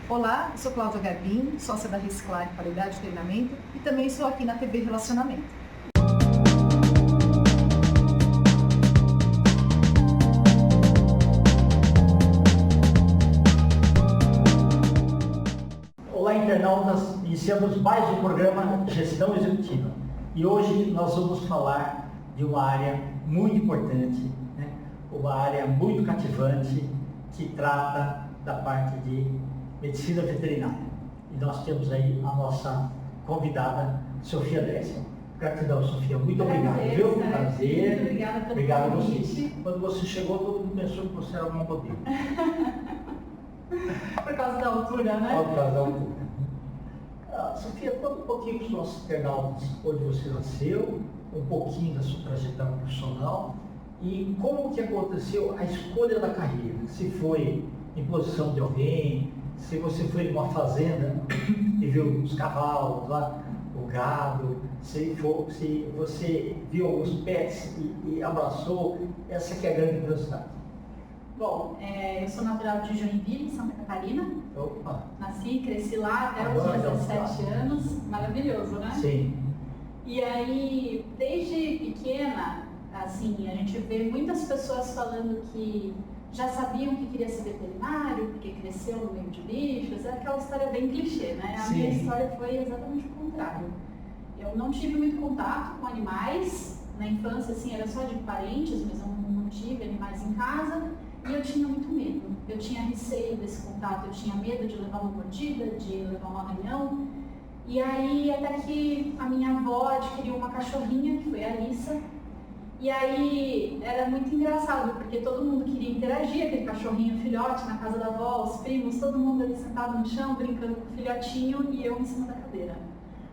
Olá, eu sou Cláudia Garbim, sócia da Reciclar Qualidade de Treinamento e também estou aqui na TV Relacionamento. Olá, internautas! Iniciamos mais um programa Gestão Executiva e hoje nós vamos falar de uma área muito importante, né? Uma área muito cativante que trata da parte de medicina veterinária. E nós temos aí a nossa convidada, Sofia Dressel. Gratidão, Sofia. Muito obrigado, viu? Prazer. Muito obrigada pelo Obrigado a convite. você. Quando você chegou, todo mundo pensou que você era uma modelo. Por causa da altura, né? Por causa da altura. Sofia, conta um pouquinho para os nossos internautas onde você nasceu, um pouquinho da sua trajetória profissional e como que aconteceu a escolha da carreira. Se foi imposição de alguém, se você foi numa fazenda e viu os cavalos lá, o gado, se você viu alguns pets e abraçou, essa que é a grande curiosidade. Bom, eu sou natural de Joinville, Santa Catarina. Opa. Nasci e cresci lá até os Agora, 17 anos. Maravilhoso, né? Sim. E aí, desde pequena, assim, a gente vê muitas pessoas falando que já sabiam que queria ser veterinário, porque cresceu no meio de bichos. É aquela história bem clichê, né? A minha história foi exatamente o contrário. Eu não tive muito contato com animais. Na infância, assim, era só de parentes, mas eu não tive animais em casa. E eu tinha muito medo. Eu tinha receio desse contato. Eu tinha medo de levar uma mordida, de levar um arranhão. E aí, até que a minha avó adquiriu uma cachorrinha, que foi a Alissa. E aí, era muito engraçado, porque todo mundo queria interagir, aquele cachorrinho filhote na casa da avó, os primos, todo mundo ali sentado no chão, brincando com o filhotinho e eu em cima da cadeira.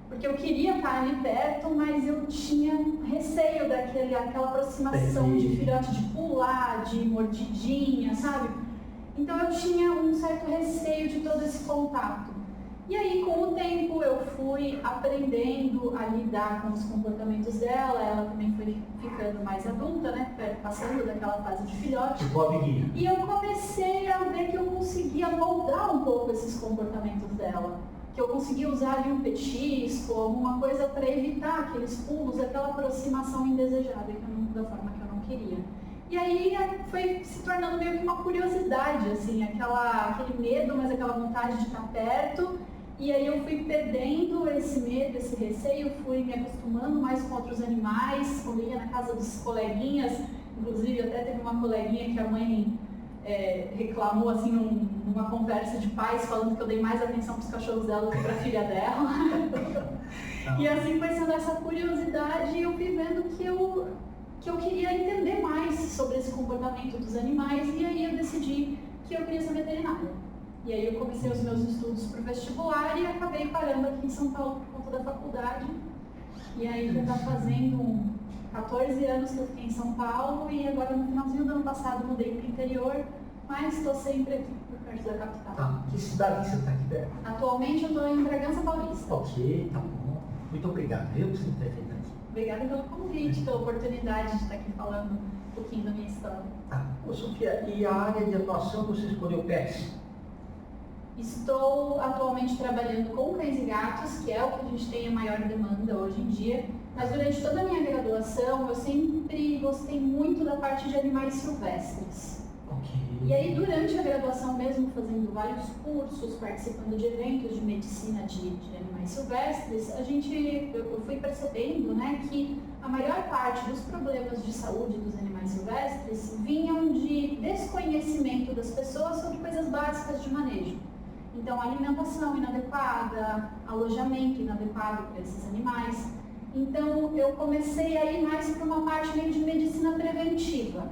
Porque eu queria estar ali perto, mas eu tinha receio daquela aproximação de filhote, de pular, de mordidinha, sabe? Então eu tinha um certo receio de todo esse contato. E aí, com o tempo, eu fui aprendendo a lidar com os comportamentos dela, ela também foi ficando mais adulta, né, passando daquela fase de filhote. E eu comecei a ver que eu conseguia moldar um pouco esses comportamentos dela. Que eu conseguia usar ali um petisco, alguma coisa para evitar aqueles pulos, aquela aproximação indesejada da forma que eu não queria. E aí foi se tornando meio que uma curiosidade, assim, aquele medo, mas aquela vontade de estar perto. E aí eu fui perdendo esse medo, esse receio, fui me acostumando mais com outros animais, quando ia na casa dos coleguinhas, inclusive até teve uma coleguinha que a mãe reclamou assim numa conversa de pais, falando que eu dei mais atenção para os cachorros dela do que para a filha dela. E assim foi sendo essa curiosidade e eu fui vendo que eu queria entender mais sobre esse comportamento dos animais e aí eu decidi que eu queria ser veterinária. E aí eu comecei os meus estudos para o vestibular e acabei parando aqui em São Paulo por conta da faculdade. E aí já está fazendo 14 anos que eu fiquei em São Paulo e agora no finalzinho do ano passado mudei para o interior, mas estou sempre aqui por perto da capital. Tá. Que cidade você está aqui perto? Atualmente eu estou em Bragança Paulista. Ok, tá bom. Muito obrigado, viu, por você ter feito aqui. Obrigada pelo convite, pela oportunidade de estar aqui falando um pouquinho da minha história. Tá. Ô, Sofia, e a área de atuação você escolheu pets? Estou atualmente trabalhando com cães e gatos, que é o que a gente tem a maior demanda hoje em dia. Mas durante toda a minha graduação, eu sempre gostei muito da parte de animais silvestres. Ok. E aí, durante a graduação mesmo, fazendo vários cursos, participando de eventos de medicina de animais silvestres, eu fui percebendo, né, que a maior parte dos problemas de saúde dos animais silvestres vinham de desconhecimento das pessoas sobre coisas básicas de manejo. Então, alimentação inadequada, alojamento inadequado para esses animais. Então, eu comecei a ir mais para uma parte meio de medicina preventiva,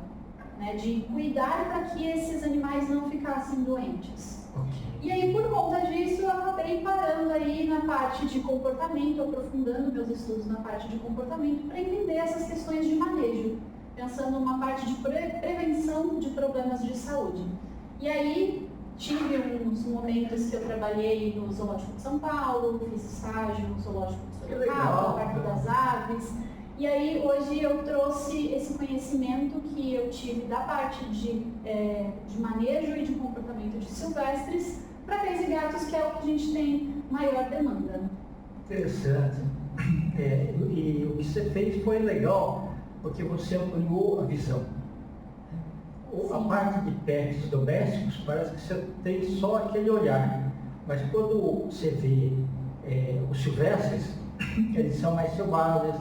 né, de cuidar para que esses animais não ficassem doentes. Okay. E aí, por conta disso, eu acabei parando aí na parte de comportamento, aprofundando meus estudos na parte de comportamento para entender essas questões de manejo, pensando numa parte de prevenção de problemas de saúde. E aí, tive uns momentos que eu trabalhei no Zoológico de São Paulo, fiz estágio no Zoológico de Sorocaba, Parque das Aves. E aí hoje eu trouxe esse conhecimento que eu tive da parte de manejo e de comportamento de silvestres para cães e gatos, que é o que a gente tem maior demanda. Interessante. E o que você fez foi legal, porque você ampliou a visão. A parte de pets domésticos, parece que você tem só aquele olhar, mas quando você vê os silvestres, eles são mais selvagens,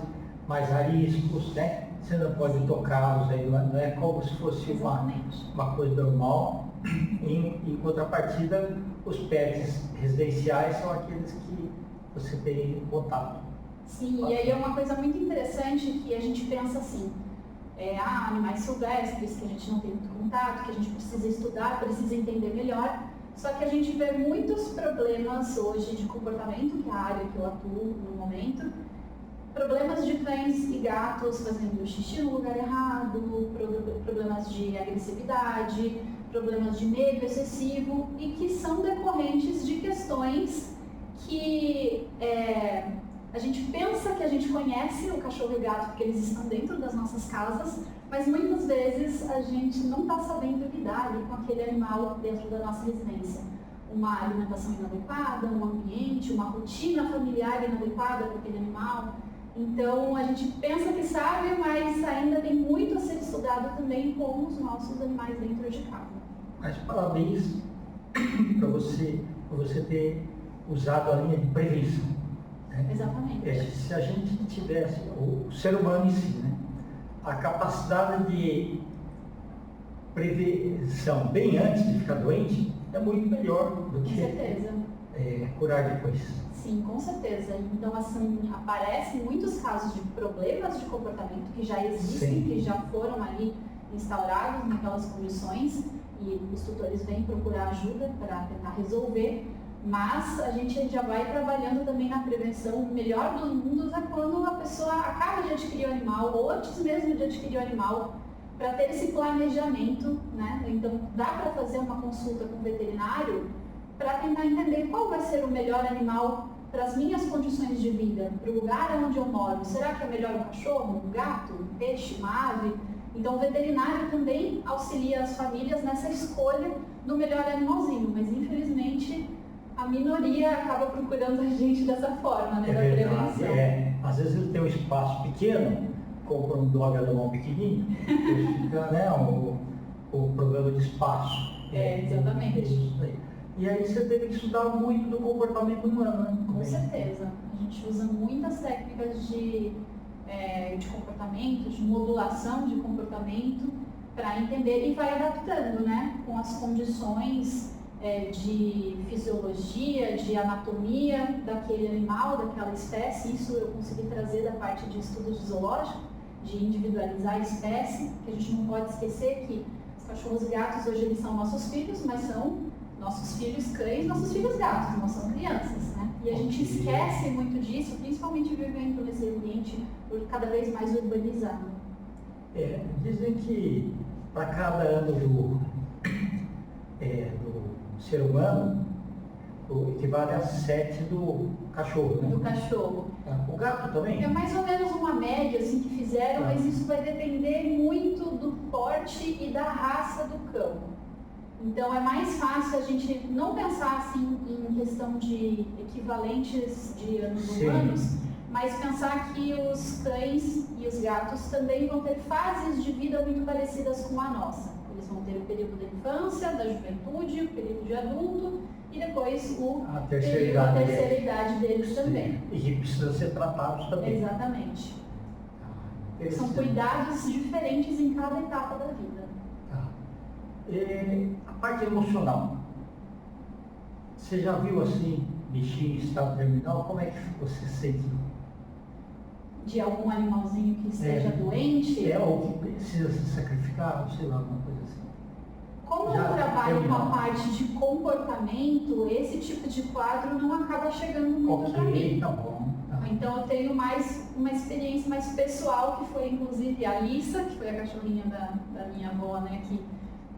mais ariscos, né? Você não pode tocá-los, aí não é como se fosse uma coisa normal. Em contrapartida, os pets residenciais são aqueles que você tem contato. Sim, e aí é uma coisa muito interessante que a gente pensa assim, animais silvestres que a gente não tem muito contato, que a gente precisa estudar, precisa entender melhor, só que a gente vê muitos problemas hoje de comportamento, que é a área que eu atuo no momento, problemas de cães e gatos fazendo xixi no lugar errado, problemas de agressividade, problemas de medo excessivo e que são decorrentes de questões que a gente pensa que a gente conhece o cachorro e o gato porque eles estão dentro das nossas casas, mas muitas vezes a gente não está sabendo lidar ali com aquele animal dentro da nossa residência. Uma alimentação inadequada, um ambiente, uma rotina familiar inadequada para aquele animal. Então a gente pensa que sabe, mas ainda tem muito a ser estudado também com os nossos animais dentro de casa. Mas parabéns para você ter usado a linha de prevenção. Né? Exatamente. Se a gente tivesse, o ser humano em si, né? A capacidade de prevenção bem antes de ficar doente é muito melhor do que curar depois. Sim, com certeza. Então, assim, aparecem muitos casos de problemas de comportamento que já existem, que já foram ali instaurados naquelas condições e os tutores vêm procurar ajuda para tentar resolver, mas a gente já vai trabalhando também na prevenção. O melhor dos mundos é quando a pessoa acaba de adquirir o animal ou antes mesmo de adquirir o animal, para ter esse planejamento, né? Então, dá para fazer uma consulta com o veterinário para tentar entender qual vai ser o melhor animal para as minhas condições de vida, para o lugar onde eu moro. Será que é melhor um cachorro, um gato, um peixe, uma ave? Então o veterinário também auxilia as famílias nessa escolha do melhor animalzinho, mas infelizmente a minoria acaba procurando a gente dessa forma, né, da prevenção. Às vezes ele tem um espaço pequeno, compra um dog alemão pequenininho, fica, né, o problema de espaço. Exatamente. E aí você teve que estudar muito do comportamento humano, né? Com certeza. A gente usa muitas técnicas de comportamento, de modulação de comportamento para entender e vai adaptando, né? Com as condições de fisiologia, de anatomia daquele animal, daquela espécie. Isso eu consegui trazer da parte de estudos de zoológico, de individualizar a espécie, que a gente não pode esquecer que os cachorros e gatos hoje eles são nossos filhos, mas são nossos filhos cães, nossos filhos gatos, não são crianças, né? E a gente esquece muito disso, principalmente vivendo nesse ambiente cada vez mais urbanizado. Dizem que para cada ano do ser humano, equivale a 7 do cachorro, né? Do cachorro. O gato também? É mais ou menos uma média assim, que fizeram, mas isso vai depender muito do porte e da raça do cão. Então é mais fácil a gente não pensar assim em questão de equivalentes de anos humanos, mas pensar que os cães e os gatos também vão ter fases de vida muito parecidas com a nossa. Eles vão ter o período da infância, da juventude, o período de adulto e depois a terceira idade deles também. E que precisam ser tratados também. Exatamente. São cuidados diferentes em cada etapa da vida. A parte emocional, você já viu assim, bichinho em estado terminal, como é que você se sentiu? De algum animalzinho que esteja doente? Ou que precisa ser sacrificado, sei lá, alguma coisa assim. Como eu trabalho com a parte de comportamento, esse tipo de quadro não acaba chegando muito para mim. Tá bom. Então eu tenho mais uma experiência mais pessoal, que foi inclusive a Alissa, que foi a cachorrinha da minha avó, né, que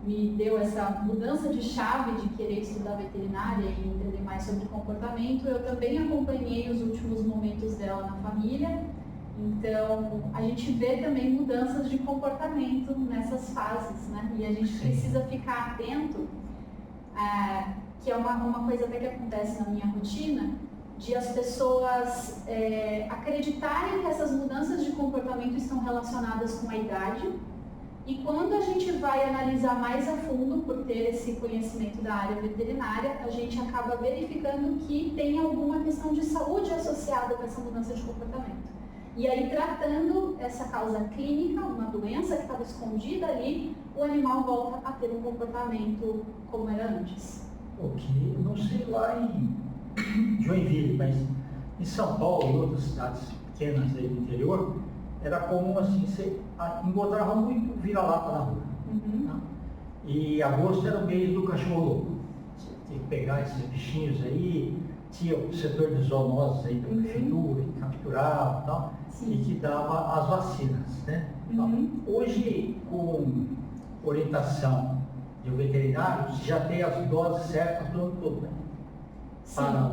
me deu essa mudança de chave de querer estudar veterinária e entender mais sobre comportamento. Eu também acompanhei os últimos momentos dela na família, então a gente vê também mudanças de comportamento nessas fases, né? E a gente precisa ficar atento que é uma coisa até que acontece na minha rotina, de as pessoas acreditarem que essas mudanças de comportamento estão relacionadas com a idade. E quando a gente vai analisar mais a fundo, por ter esse conhecimento da área veterinária, a gente acaba verificando que tem alguma questão de saúde associada com essa mudança de comportamento. E aí, tratando essa causa clínica, uma doença que estava escondida ali, o animal volta a ter um comportamento como era antes. Ok, não sei lá em Joinville, mas em São Paulo e outras cidades pequenas aí do interior, era comum assim, você encontrava muito vira-lata na rua. Tá? E agosto era o mês do cachorro louco. Você tinha que pegar esses bichinhos aí, tinha o setor de zoonoses aí da prefeitura, que capturava e tal, e que dava as vacinas, né? Então, hoje, com orientação de um veterinário, você já tem as doses certas do ano todo, né? Para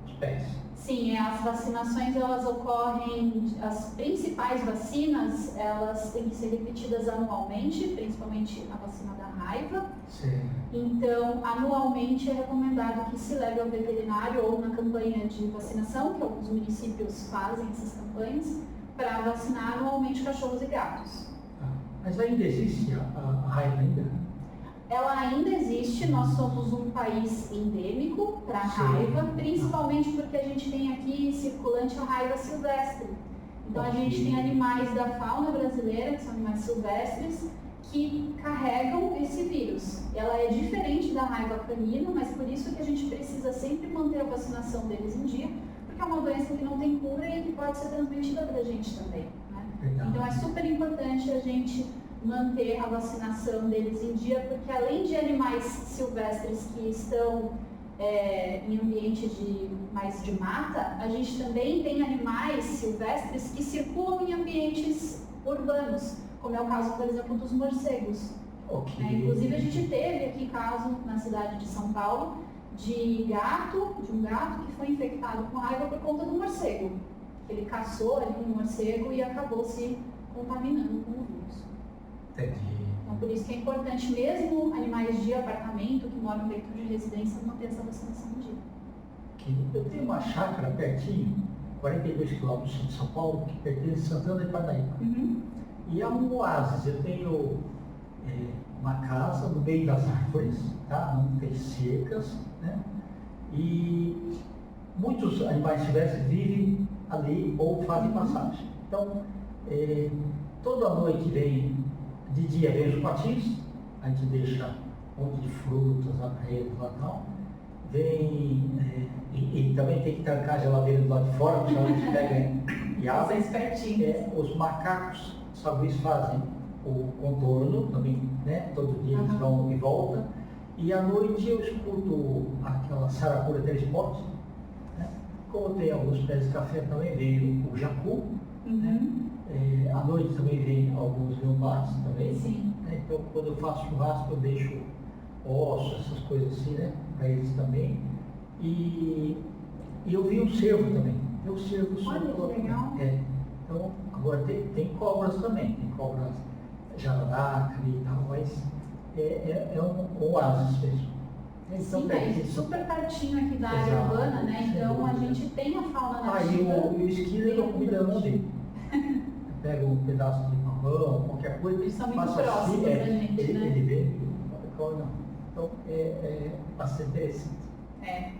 os pets. Sim, as vacinações elas ocorrem, as principais vacinas elas têm que ser repetidas anualmente, principalmente a vacina da raiva. Sim. Então, anualmente é recomendado que se leve ao veterinário ou na campanha de vacinação, que alguns municípios fazem essas campanhas, para vacinar anualmente cachorros e gatos. Mas ainda existe a raiva ainda? Ela ainda existe, nós somos um país endêmico para a raiva, principalmente porque a gente tem aqui circulante a raiva silvestre. Então a gente tem animais da fauna brasileira, que são animais silvestres, que carregam esse vírus. Ela é diferente da raiva canina, mas por isso que a gente precisa sempre manter a vacinação deles em dia, porque é uma doença que não tem cura e que pode ser transmitida para a gente também. Né? Então é super importante a gente manter a vacinação deles em dia, porque além de animais silvestres que estão em ambiente mais de mata, a gente também tem animais silvestres que circulam em ambientes urbanos, como é o caso, por exemplo, dos morcegos. Inclusive a gente teve aqui caso na cidade de São Paulo de um gato que foi infectado com raiva por conta do morcego. Ele caçou ali um morcego e acabou se contaminando com o vírus. Entendi. Então, por isso que é importante, mesmo animais de apartamento que moram dentro de residência, manter essa vacinação em dia. Eu tenho uma chácara pertinho, 42 quilômetros de São Paulo, que pertence a Santana de Parnaíba. E é um oásis. Eu tenho uma casa no meio das árvores, tá? Não tem cercas, né? E muitos animais silvestres vivem ali ou fazem passagem. Então, toda noite de dia vem os patins, a gente deixa um monte de frutas, arredos lá e tal. E também tem que trancar a geladeira do lado de fora, porque a gente pega e abre. Os macacos, sabe, fazem o contorno também, né? Todo dia eles vão e voltam. E à noite eu escuto aquela saracura telespot, né? Como tem alguns pés de café também, veio o jacu, né? À noite também vem alguns leopardos também. Sim. Né? Então quando eu faço churrasco eu deixo ossos, essas coisas assim, né? Para eles também. E eu vi um cervo também. Eu cervo só. Olha que legal. Então, agora tem cobras também, tem cobras jararaca e tal, mas é um oásis mesmo. Então, sim, super pertinho aqui da área urbana, né? Então a gente tem a fauna nativa. E o esquilo eu comida não dele. Pega um pedaço de mamão, qualquer coisa, eles são muito passa próximos da gente, né? Ele vê, não. Então é bastante interessante. É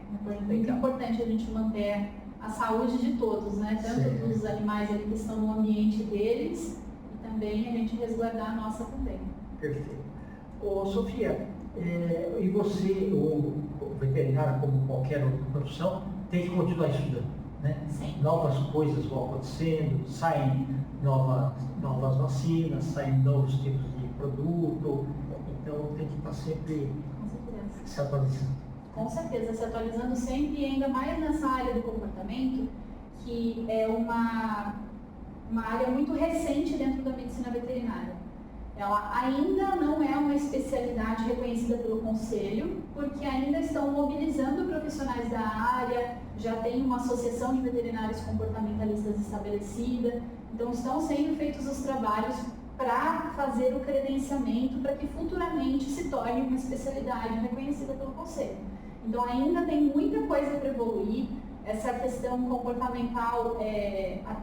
muito importante a gente manter a saúde de todos, né? Tanto dos animais ali que estão no ambiente deles e também a gente resguardar a nossa também. Perfeito. Sofia, e você, o veterinário, como qualquer outra profissão, tem que continuar estudando, né? Sim. Novas coisas vão acontecendo, saem novas vacinas, saem novos tipos de produto, então tem que estar sempre se atualizando. Com certeza, se atualizando sempre, e ainda mais nessa área do comportamento, que é uma área muito recente dentro da medicina veterinária. Ela ainda não é uma especialidade reconhecida pelo Conselho, porque ainda estão mobilizando profissionais da área, já tem uma associação de veterinários comportamentalistas estabelecida, então estão sendo feitos os trabalhos para fazer o credenciamento para que futuramente se torne uma especialidade reconhecida pelo Conselho. Então ainda tem muita coisa para evoluir. Essa questão comportamental,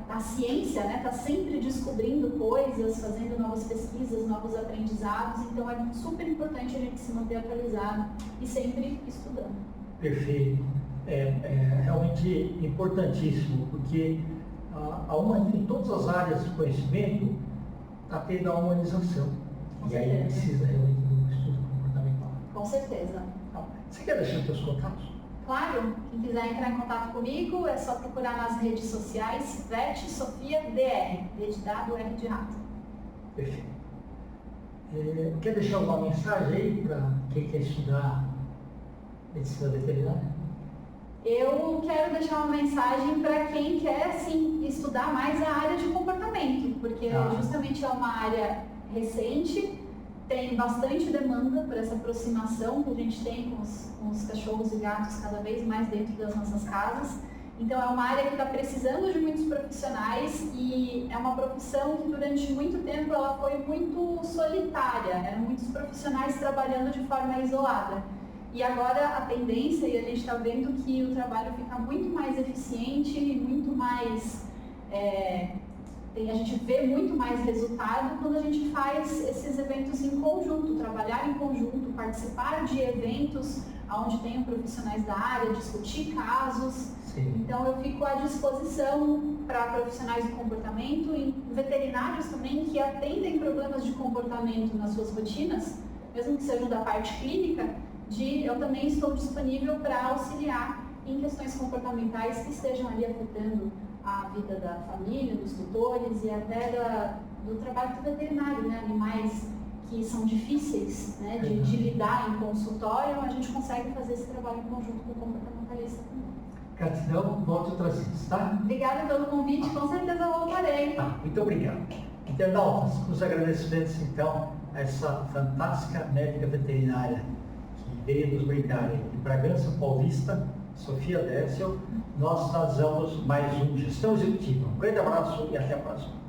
a ciência está sempre descobrindo coisas, fazendo novas pesquisas, novos aprendizados, então é super importante a gente se manter atualizado e sempre estudando. Perfeito. É realmente importantíssimo, porque em todas as áreas de conhecimento está tendo a humanização. E aí precisa realmente de um estudo comportamental. Com certeza. Você quer deixar os seus contatos? Claro, quem quiser entrar em contato comigo é só procurar nas redes sociais Vete Sofia DR, D de dado, R de rato. Perfeito. Quer deixar alguma mensagem aí para quem quer estudar medicina veterinária? Eu quero deixar uma mensagem para quem quer sim, estudar mais a área de comportamento, porque justamente é uma área recente, tem bastante demanda por essa aproximação que a gente tem com os cachorros e gatos cada vez mais dentro das nossas casas. Então é uma área que está precisando de muitos profissionais e é uma profissão que durante muito tempo ela foi muito solitária, eram muitos profissionais trabalhando de forma isolada. E agora a tendência, e a gente está vendo que o trabalho fica muito mais eficiente e muito mais... a gente vê muito mais resultado quando a gente faz esses eventos em conjunto, trabalhar em conjunto, participar de eventos onde tenham profissionais da área, discutir casos. Sim. Então eu fico à disposição para profissionais do comportamento e veterinários também que atendem problemas de comportamento nas suas rotinas, mesmo que sejam da parte clínica, eu também estou disponível para auxiliar em questões comportamentais que estejam ali afetando a vida da família, dos tutores e até do trabalho do veterinário, né? Animais que são difíceis, né, de lidar em consultório, a gente consegue fazer esse trabalho em conjunto com o comportamentalista também. Gratidão, volte outras vezes, tá? Obrigada pelo convite, com certeza eu voltarei. Muito obrigado. Internautas, os agradecimentos então a essa fantástica médica veterinária que veio nos brindar de Bragança Paulista, Sofia Décio. Nós finalizamos mais um Gestão Executiva. Um grande abraço e até a próxima.